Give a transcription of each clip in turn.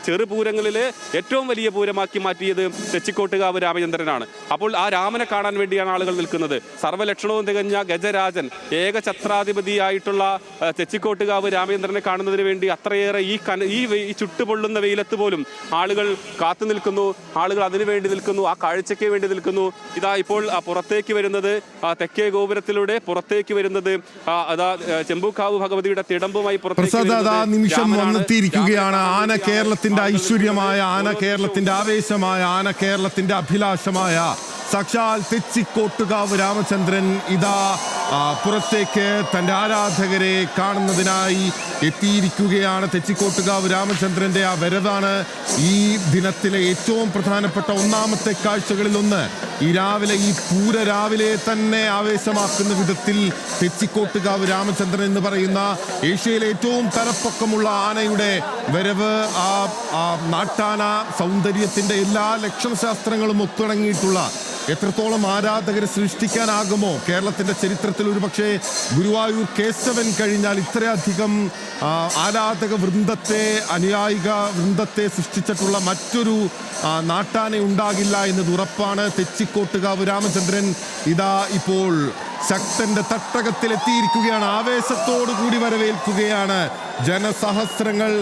ചെറുപൂരങ്ങളിലെ ഏറ്റവും വലിയ പൂരമാക്കി മാറ്റിയത് തെച്ചിക്കോട്ടുകാവ് രാമചന്ദ്രനാണ്. അപ്പോൾ ആ രാമനെ കാണാൻ വേണ്ടിയാണ് ആളുകൾ നിൽക്കുന്നത്. സർവ്വലക്ഷണവും തികഞ്ഞ ഗജരാജൻ ഏകഛത്രാധിപതിയായിട്ടുള്ള തെച്ചിക്കോട്ടുകാവ് രാമചന്ദ്രനെ കാണുന്നതിന് വേണ്ടി അത്രയേറെ ഈ ചുട്ടുപൊള്ളുന്ന വെയിലത്ത് പോലും ആളുകൾ കാത്തു നിൽക്കുന്നു, ആളുകൾ അതിനു വേണ്ടി നിൽക്കുന്നു, ആ കാഴ്ചയ്ക്ക് വേണ്ടി നിൽക്കുന്നു. ഇതാ ഇപ്പോൾ പുറത്തേക്ക് വരുന്നത്, തെക്കേ ഗോപുരത്തിലൂടെ പുറത്തേക്ക് വരുന്നത് ചെമ്പൂക്കാവ് ഭഗവതിയുടെ തിടമ്പുമായി നിമിഷം വന്നെത്തിയിരിക്കുകയാണ്. ആന കേരളത്തിന്റെ ഐശ്വര്യമായ, ആന കേരളത്തിന്റെ ആവേശമായ, ആന കേരളത്തിന്റെ അഭിലാഷമായ സാക്ഷാൽ തെച്ചിക്കോട്ടുകാവ് രാമചന്ദ്രൻ ഇതാ പുറത്തേക്ക് തൻ്റെ ആരാധകരെ കാണുന്നതിനായി എത്തിയിരിക്കുകയാണ്. തെച്ചിക്കോട്ടുകാവ് രാമചന്ദ്രന്റെ ആ വരവാണ് ഈ ദിനത്തിലെ ഏറ്റവും പ്രധാനപ്പെട്ട ഒന്നാമത്തെ കാഴ്ചകളിൽ ഒന്ന്. ഈ രാവിലെ തന്നെ ആവേശമാക്കുന്ന വിധത്തിൽ തെച്ചിക്കോട്ടുകാവ് രാമചന്ദ്രൻ എന്ന് പറയുന്ന ഏഷ്യയിലെ ഏറ്റവും തലപ്പൊക്കമുള്ള ആനയുടെ വരവ്, ആ നാട്ടാന സൗന്ദര്യത്തിന്റെ എല്ലാ ലക്ഷണശാസ്ത്രങ്ങളും ഒത്തിണങ്ങിയിട്ടുള്ള എത്രത്തോളം ആരാധകരെ സൃഷ്ടിക്കാനാകുമോ കേരളത്തിന്റെ ചരിത്രത്തിൽ. ഒരുപക്ഷെ ഗുരുവായൂർ കേശവൻ കഴിഞ്ഞാൽ ഇത്രയധികം ആരാധക വൃന്ദത്തെ, അനുയായിക വൃന്ദത്തെ സൃഷ്ടിച്ചിട്ടുള്ള മറ്റൊരു നാട്ടാനെ ഉണ്ടാകില്ല എന്നത് ഉറപ്പാണ്. തെച്ചിക്കോട്ടുകാവ് രാമചന്ദ്രൻ ഇതാ ഇപ്പോൾ ശക്തന്റെ തട്ടകത്തിൽ എത്തിയിരിക്കുകയാണ്. ആവേശത്തോടു കൂടി വരവേൽക്കുകയാണ് ജനസഹസ്രങ്ങൾ.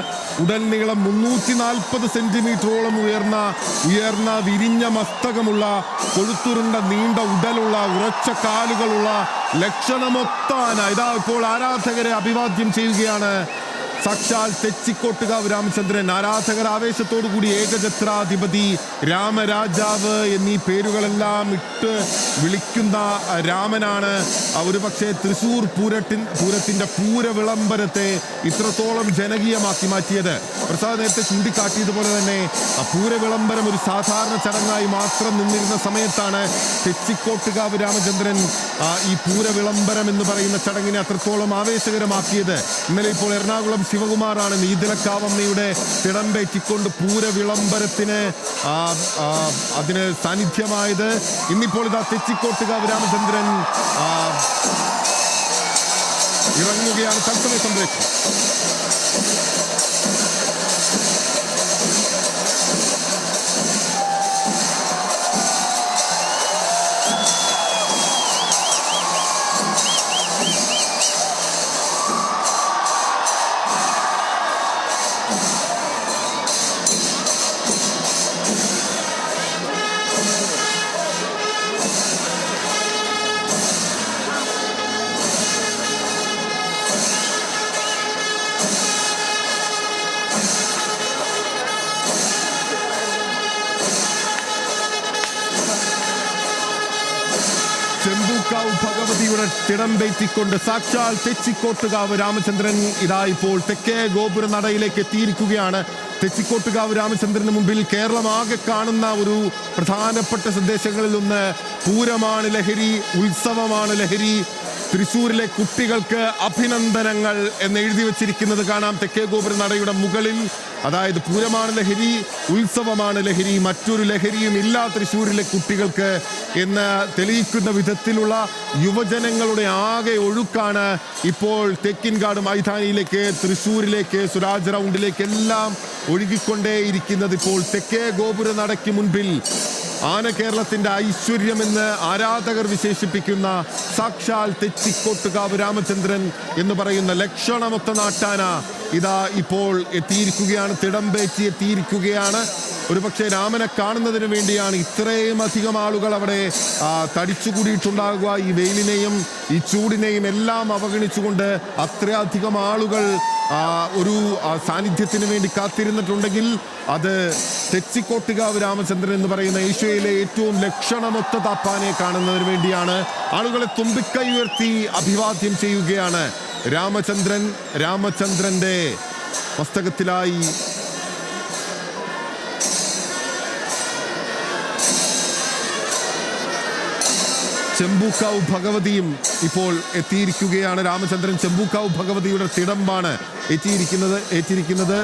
ഉടൽനീളം 340 സെന്റിമീറ്ററോളം ഉയർന്ന വിരിഞ്ഞ മസ്തകമുള്ള, കൊഴുത്തുരുണ്ട നീണ്ട ഉടലുള്ള, ഉറച്ച കാലുകളുള്ള ലക്ഷണമൊത്താന ഇതാ ഇപ്പോൾ ആരാധകരെ അഭിവാദ്യം ചെയ്യുകയാണ്. സാക്ഷാൽ തെച്ചിക്കോട്ടുകാവ് രാമചന്ദ്രൻ. ആരാധകർ ആവേശത്തോടു കൂടി ഏകഛത്രാധിപതി, രാമരാജാവ് എന്നീ പേരുകളെല്ലാം ഇട്ട് വിളിക്കുന്ന രാമനാണ് ഒരുപക്ഷെ തൃശൂർ പൂരത്തിന്റെ പൂരവിളംബരത്തെ ഇത്രത്തോളം ജനകീയമാക്കി മാറ്റിയത്. പ്രസാദ് നേരത്തെ ചൂണ്ടിക്കാട്ടിയതുപോലെ തന്നെ പൂരവിളംബരം ഒരു സാധാരണ ചടങ്ങായി മാത്രം നിന്നിരുന്ന സമയത്താണ് തെച്ചിക്കോട്ടുകാവ് രാമചന്ദ്രൻ ഈ പൂരവിളംബരം എന്ന് പറയുന്ന ചടങ്ങിനെ അത്രത്തോളം ആവേശകരമാക്കിയത്. ഇന്നലെ ഇപ്പോൾ എറണാകുളം ശിവകുമാറാണ് നീതിലക്കാവമ്മയുടെ തിടമ്പേറ്റിക്കൊണ്ട് പൂരവിളംബരത്തിന് അതിന് സാന്നിധ്യമായത്. ഇന്നിപ്പോൾ ഇതാ തെച്ചിക്കോട്ടുകാവ് രാമചന്ദ്രൻ ഇറങ്ങുകയാണ്. തത്സമയ സംപ്രേഷണം. ചെമ്പൂക്കാവ് ഭഗവതിയുടെ തിടമ്പേറ്റിക്കൊണ്ട് സാക്ഷാൽ തെച്ചിക്കോട്ടുകാവ് രാമചന്ദ്രൻ ഇതാ ഇപ്പോൾ തെക്കേ ഗോപുര നടയിലേക്ക് എത്തിയിരിക്കുകയാണ്. തെച്ചിക്കോട്ടുകാവ് രാമചന്ദ്രന് മുമ്പിൽ കേരളമാകെ കാണുന്ന ഒരു പ്രധാനപ്പെട്ട സന്ദേശങ്ങളിൽ ഒന്ന് പൂരമാണ് ലഹരി, ഉത്സവമാണ് ലഹരി. തൃശ്ശൂരിലെ കുട്ടികൾക്ക് അഭിനന്ദനങ്ങൾ എന്ന് എഴുതി വച്ചിരിക്കുന്നത് കാണാം തെക്കേ ഗോപുര നടയുടെ മുകളിൽ. അതായത് പൂരമാണ് ലഹരി, ഉത്സവമാണ് ലഹരി, മറ്റൊരു ലഹരിയും ഇല്ല തൃശ്ശൂരിലെ കുട്ടികൾക്ക് എന്ന് തെളിയിക്കുന്ന വിധത്തിലുള്ള യുവജനങ്ങളുടെ ആകെ ഒഴുക്കാണ് ഇപ്പോൾ തേക്കിൻകാട് മൈതാനിയിലേക്ക്, തൃശ്ശൂരിലേക്ക്, സ്വരാജ് റൗണ്ടിലേക്ക് എല്ലാം ഒഴുകിക്കൊണ്ടേയിരിക്കുന്നത്. ഇപ്പോൾ തെക്കേ ഗോപുര നടയ്ക്ക് മുൻപിൽ ആന കേരളത്തിന്റെ ഐശ്വര്യമെന്ന് ആരാധകർ വിശേഷിപ്പിക്കുന്ന സാക്ഷാൽ തെച്ചിക്കോട്ടുകാവ് രാമചന്ദ്രൻ എന്ന് പറയുന്ന ലക്ഷണമൊത്ത നാട്ടാന ഇതാ ഇപ്പോൾ എത്തിയിരിക്കുകയാണ്, തിടമ്പേറ്റി എത്തിയിരിക്കുകയാണ്. ഒരുപക്ഷെ രാമനെ കാണുന്നതിന് വേണ്ടിയാണ് ഇത്രയും അധികം ആളുകൾ അവിടെ തടിച്ചുകൂടിയിട്ടുണ്ടാകുക. ഈ വെയിലിനെയും ഈ ചൂടിനെയും എല്ലാം അവഗണിച്ചുകൊണ്ട് അത്രയധികം ആളുകൾ ഒരു സാന്നിധ്യത്തിന് വേണ്ടി കാത്തിരുന്നിട്ടുണ്ടെങ്കിൽ അത് തെച്ചിക്കോട്ടുകാവ് രാമചന്ദ്രൻ എന്ന് പറയുന്ന ഏഷ്യയിലെ ഏറ്റവും ലക്ഷണമൊത്ത താപ്പാനെ കാണുന്നതിന് വേണ്ടിയാണ്. ആളുകളെ തുമ്പിക്കൈ ഉയർത്തി അഭിവാദ്യം ചെയ്യുകയാണ്. രാമചന്ദ്രന്റെ മസ്തകത്തിലായി ചെമ്പൂക്കാവ് ഭഗവതിയും ഇപ്പോൾ എത്തിയിരിക്കുകയാണ്. രാമചന്ദ്രൻ ചെമ്പൂക്കാവ് ഭഗവതിയുടെ തിടമ്പാണ് ഏറ്റിരിക്കുന്നത്.